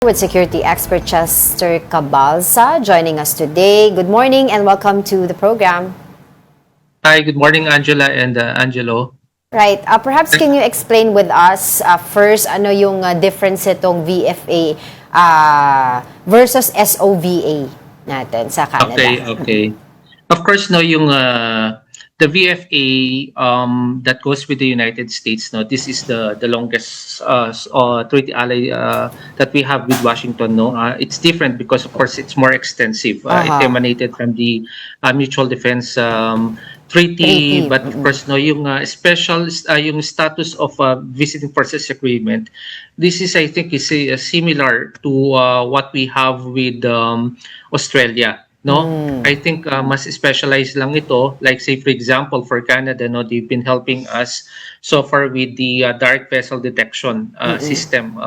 With security expert Chester Cabalza joining us today. Good morning and welcome to the program. Hi, good morning, Angela and Angelo. Right, perhaps can you explain with us first ano yung difference itong VFA versus SOVA natin sa Canada? Okay. Of course, no, yung the VFA that goes with the United States, no, this is the longest treaty ally that we have with Washington, no. It's different because, of course, it's more extensive. It emanated from the Mutual Defense Treaty, but of course, no, yung special yung status of visiting forces agreement. This is, I think, is similar to what we have with Australia. No, I think mas specialized lang ito. Like say for example for Canada, no, they've been helping us so far with the dark vessel detection system.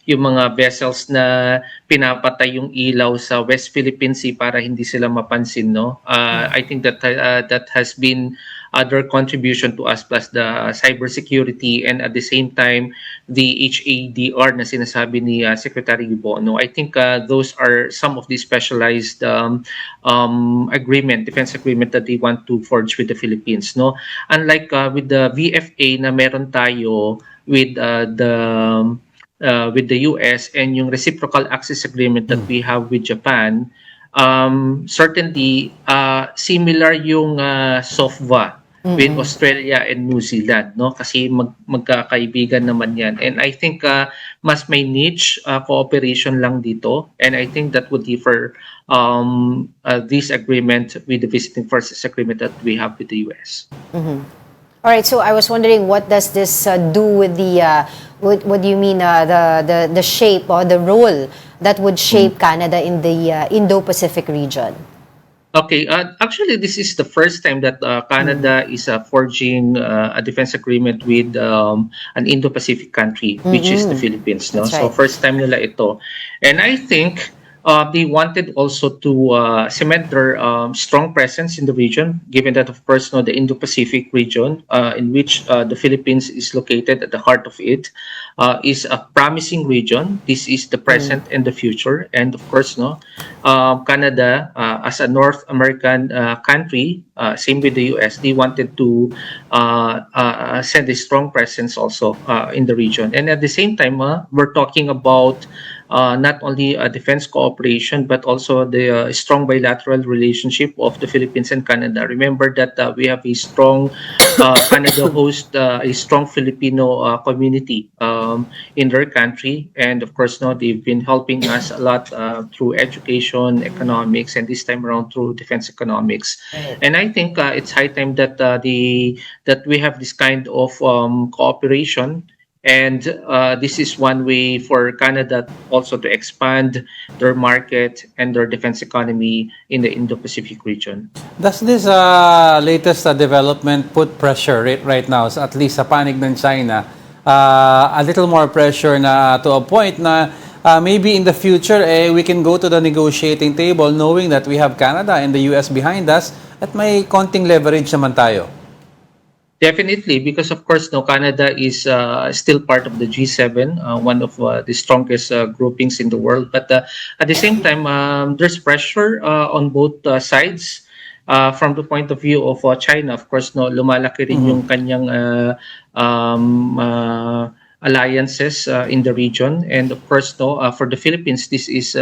Yung mga vessels na pinapatay yung ilaw sa West Philippine Sea para hindi sila mapansin, no. I think that that has been other contribution to us, plus the cybersecurity, and at the same time the HADR na sinasabi ni Secretary Bono. I think those are some of the specialized defense agreement that they want to forge with the Philippines, no. Unlike with the VFA na meron tayo with the US, and yung reciprocal access agreement that we have with Japan, certainly similar yung SOFVA with Australia and New Zealand, no, kasi magkakaibigan naman yan, and I think mas may niche cooperation lang dito, and I think that would differ this agreement with the visiting forces agreement that we have with the US. All right, so I was wondering, what does this do with the what do you mean the shape or the role that would shape Canada in the Indo-Pacific region? Okay, actually, this is the first time that Canada is forging a defense agreement with an Indo-Pacific country, which is the Philippines. No, That's so right. first time nila ito, and I think they wanted also to cement their strong presence in the region, given that, of course, no, the Indo-Pacific region, in which the Philippines is located at the heart of it, is a promising region. This is the present and the future, and of course, no, Canada, as a North American country, same with the US, they wanted to send a strong presence also in the region. And at the same time, we're talking about not only defense cooperation, but also the strong bilateral relationship of the Philippines and Canada. Remember that we have a strong Canada host a strong Filipino community in their country, and of course, no, they've been helping us a lot through education, economics, and this time around through defense economics. And I think it's high time that that we have this kind of cooperation. And this is one way for Canada also to expand their market and their defense economy in the Indo-Pacific region. Does this latest development put pressure right now, at least sa panig ng China, a little more pressure na to a point na maybe in the future we can go to the negotiating table knowing that we have Canada and the US behind us at may konting leverage naman tayo? Definitely, because of course, no, Canada is still part of the G7, one of the strongest groupings in the world. But at the same time, there's pressure on both sides. From the point of view of China, of course, no, lumalaki rin yung kanyang alliances in the region, and of course, no, for the Philippines, this is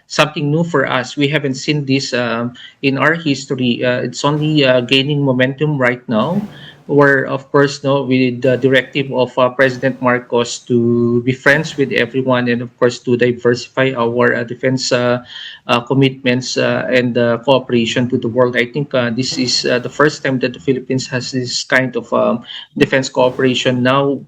something new for us. We haven't seen this in our history. It's only gaining momentum right now, where of course, no, with the directive of President Marcos to be friends with everyone, and of course to diversify our defense commitments and cooperation to the world. I think this is the first time that the Philippines has this kind of defense cooperation now,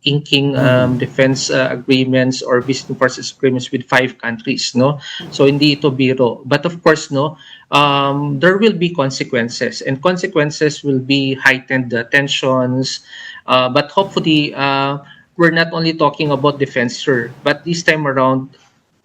inking defense agreements or visiting forces agreements with 5 countries, no. So hindi ito biro, but of course, no, there will be consequences, and consequences will be heightened tensions. But hopefully, we're not only talking about defense, sir, but this time around,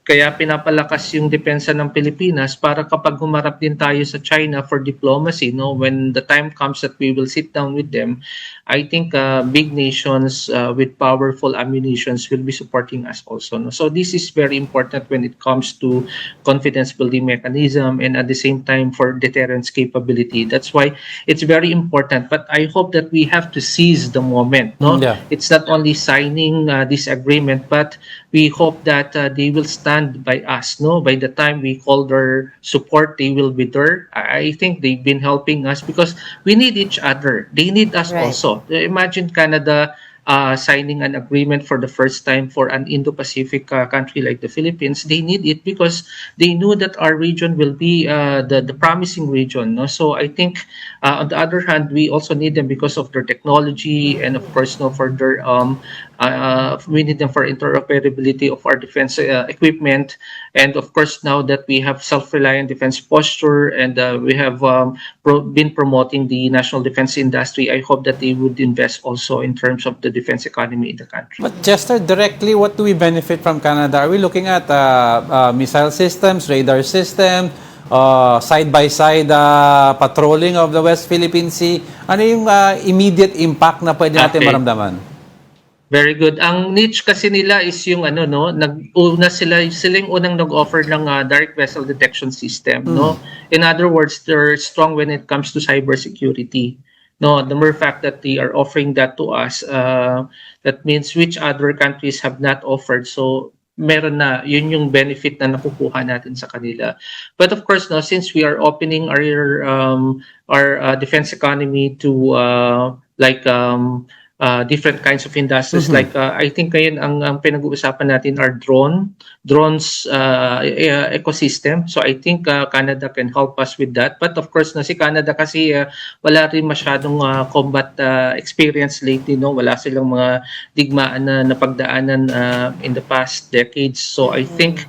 Kaya pinapalakas yung depensa ng Pilipinas para kapag humarap din tayo sa China for diplomacy, no, when the time comes that we will sit down with them, I think big nations with powerful ammunitions will be supporting us also. No? So this is very important when it comes to confidence building mechanism and at the same time for deterrence capability. That's why it's very important. But I hope that we have to seize the moment. No, Yeah. it's not only signing this agreement, but we hope that they will stand by us. No, by the time we call their support, they will be there. I think they've been helping us because we need each other. They need us Right. also. Imagine Canada signing an agreement for the first time for an Indo-Pacific country like the Philippines. They need it because they knew that our region will be the promising region. No? So I think on the other hand, we also need them because of their technology and of course, no, for their we need them for interoperability of our defense equipment, and of course now that we have self-reliant defense posture and we have been promoting the national defense industry, I hope that they would invest also in terms of the defense economy in the country. But Chester, directly, what do we benefit from Canada? Are we looking at missile systems, radar system, side-by-side patrolling of the West Philippine Sea? Ano yung immediate impact na pwede natin Okay. maramdaman? Very good. Ang niche kasi nila is yung ano, no, nag-una sila yung unang nag-offer ng direct vessel detection system, no. In other words, they're strong when it comes to cybersecurity. No, the mere fact that they are offering that to us, that means which other countries have not offered. So meron na, yun yung benefit na nakukuha natin sa kanila. But of course, no, since we are opening our defense economy to different kinds of industries, like I think ngayon ang pinag-uusapan natin are drones ecosystem. So I think Canada can help us with that. But of course na si Canada kasi wala rin masyadong combat experience lately, no. Wala silang mga digmaan na napagdaanan in the past decades. So I think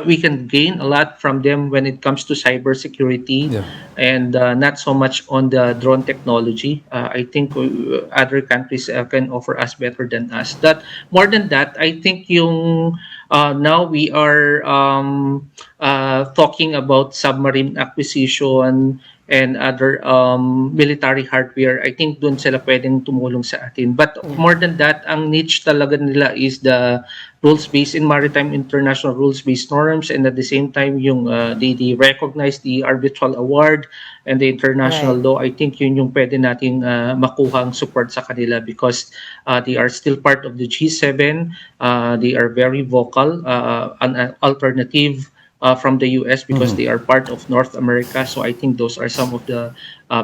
we can gain a lot from them when it comes to cybersecurity. Yeah. And not so much on the drone technology. I think other countries can offer us better than us. That more than that, I think yung now we are talking about submarine acquisition and other military hardware. I think doon sila pwedeng tumulong sa atin. But more than that, ang niche talaga nila is the rules-based in maritime international rules-based norms, and at the same time yung they recognize the arbitral award and the international Right. law. I think yun yung pwede nating makuhang support sa kanila because they are still part of the G7. They are very vocal, an alternative from the US because they are part of North America. So I think those are some of the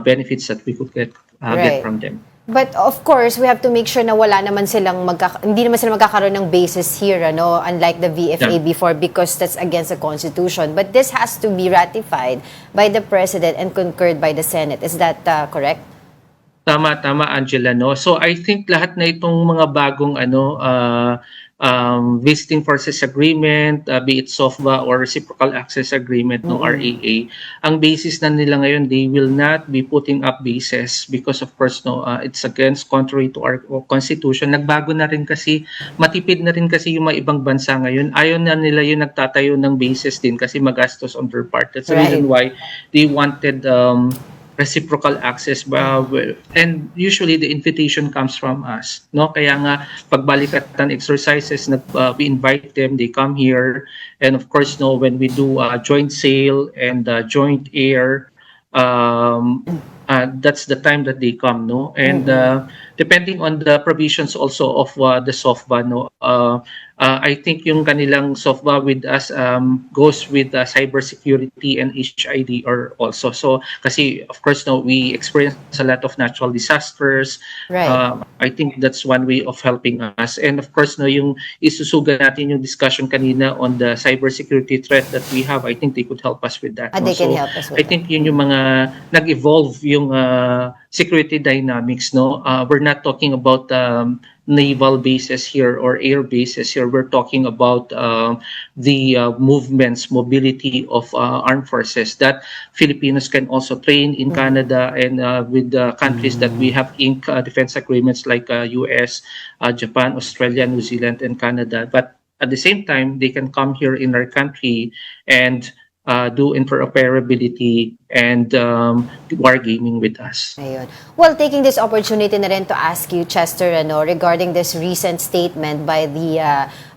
benefits that we could get Right. from them. But of course, we have to make sure na wala naman silang hindi naman sila magkakaroon ng bases here, ano, unlike the VFA Yeah. before, because that's against the Constitution. But this has to be ratified by the President and concurred by the Senate. Is that correct? Tama, Angela, no. So I think lahat na itong mga bagong visiting forces agreement, be it SOFBA or reciprocal access agreement, no, RAA, ang basis na nila ngayon, they will not be putting up bases because of course, no, it's against contrary to our constitution. Nagbago na rin kasi, matipid na rin kasi yung mga ibang bansa ngayon. Ayaw na nila yung nagtatayo ng bases din kasi magastos on their part. That's the reason why they wanted reciprocal access, and usually the invitation comes from us, no. Kaya nga pagbalikatan exercises, we invite them, they come here, and of course, no, when we do joint sail and joint air, that's the time that they come, no. And depending on the provisions also of the SOFBA, no, I think yung kanilang SOFBA with us goes with cybersecurity and HID or also. So kasi of course, no, we experience a lot of natural disasters. Right. I think that's one way of helping us. And of course, no, yung isusuga natin yung discussion kanina on the cybersecurity threat that we have, I think they could help us with that. No? They can So help us with I think yun yung mga nag-evolve yung security dynamics, no. We're not talking about naval bases here or air bases here. We're talking about the movements, mobility of armed forces that Filipinos can also train in Canada and with the countries that we have inked defense agreements like US, Japan, Australia, New Zealand, and Canada. But At the same time, they can come here in our country and do interoperability and wargaming with us. Ayun. Well, taking this opportunity na rin to ask you, Chester, regarding this recent statement by the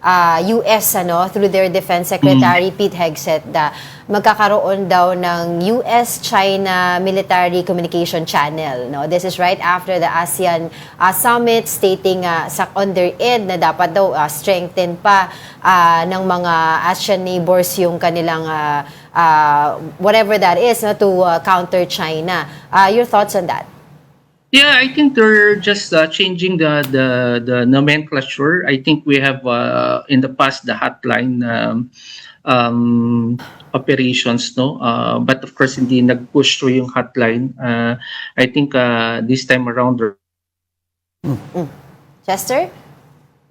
US, through their Defense Secretary Pete Hegseth, na magkakaroon daw ng US-China military communication channel. No? This is right after the ASEAN summit, stating on their end na dapat daw strengthen pa ng mga ASEAN neighbors yung kanilang whatever that is, to counter China. Your thoughts on that? Yeah, I think they're just changing the nomenclature. I think we have in the past the hotline operations, no. But of course, hindi nag-push through yung hotline. I think this time around. Chester?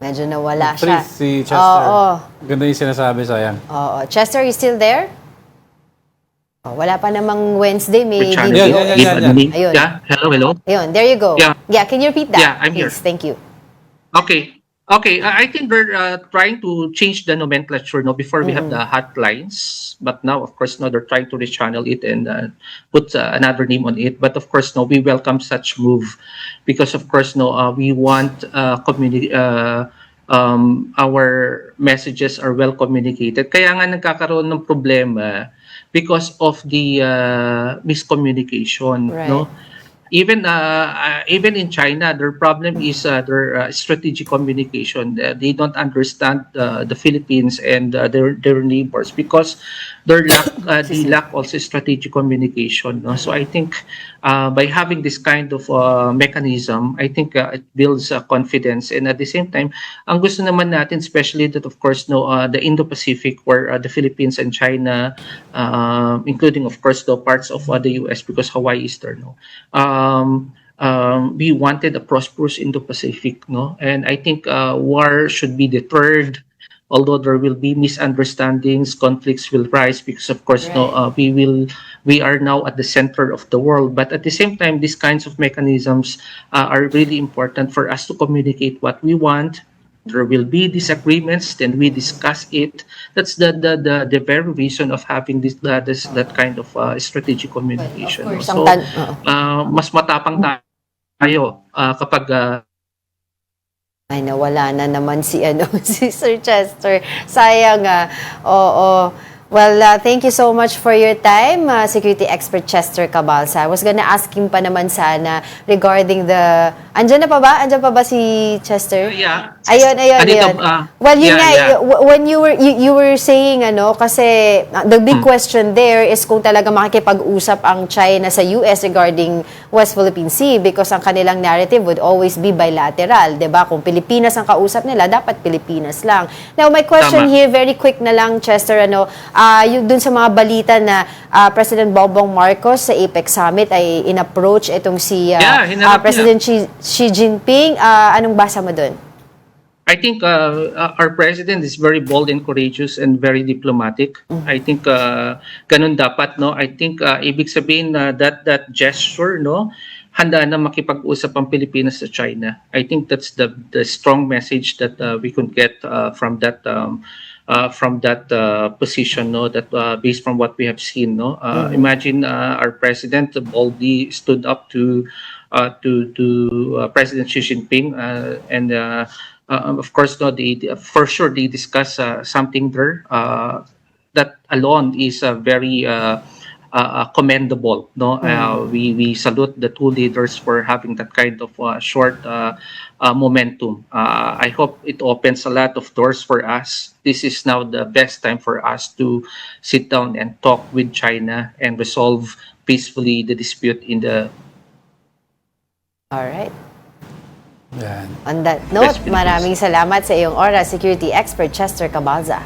Medyo nawala siya. Please, si Chester. Oo. Ganda yung sinasabi, sayang. Oo. Chester, you still there? Oh, wala pa namang Wednesday, may Channel. video. Yeah. Ayun. Yeah, hello. Ayun, there you go. Yeah. Can you repeat that? Yeah, I'm here. Please? Thank you. Okay. I think they're trying to change the nomenclature. No, before we have the hotlines, but now, of course, no, they're trying to rechannel it and put another name on it. But of course, no, we welcome such move because, of course, no, we want community. Our messages are well communicated. Kaya nga nagkakaroon ng problema because of the miscommunication. Right. No. Even in China, their problem is their strategic communication. They don't understand the Philippines and their neighbors because they lack also strategic communication. No? So I think by having this kind of mechanism, I think it builds confidence. And at the same time, ang gusto naman natin, especially that of course the Indo-Pacific, where the Philippines and China, including of course the parts of the US, because Hawaii is there. No. We wanted a prosperous Indo-Pacific, no, and I think war should be deterred. Although there will be misunderstandings, conflicts will rise because, of course, Right. no, we are now at the center of the world. But at the same time, these kinds of mechanisms are really important for us to communicate what we want. There will be disagreements, then we discuss it. That's the very reason of having that kind of strategic communication. Of course, So, mas matapang tayo kapag Ay, nawala na naman si si Sir Chester. Sayang Oo. Well, thank you so much for your time, security expert Chester Cabalza. I was gonna ask him pa naman sana regarding the... Andyan pa ba si Chester? Yeah. Ayun. Well, yun Yeah. when you were saying, kasi the big question there is kung talaga makikipag-usap ang China sa US regarding West Philippine Sea, because ang kanilang narrative would always be bilateral, 'di ba? Kung Pilipinas ang kausap nila, dapat Pilipinas lang. Now, my question here, very quick na lang, Chester, yung dun sa mga balita na President Bongbong Marcos sa APEC Summit ay in-approach itong si President Xi Jinping. Anong basa mo dun? I think our president is very bold and courageous and very diplomatic. I think ganun dapat, no. I think ibig sabihin that gesture, no, handa na makipag-usap ang Pilipinas sa China. I think that's the strong message that we could get from that position, no, that based from what we have seen, no. Imagine our president boldly stood up to President Xi Jinping and of course, no, for sure they discuss something there that alone is very commendable. No, we salute the two leaders for having that kind of short momentum. I hope it opens a lot of doors for us. This is now the best time for us to sit down and talk with China and resolve peacefully the dispute in the. All right. Yan. On that note, maraming salamat sa iyong oras, security expert Chester Cabalza.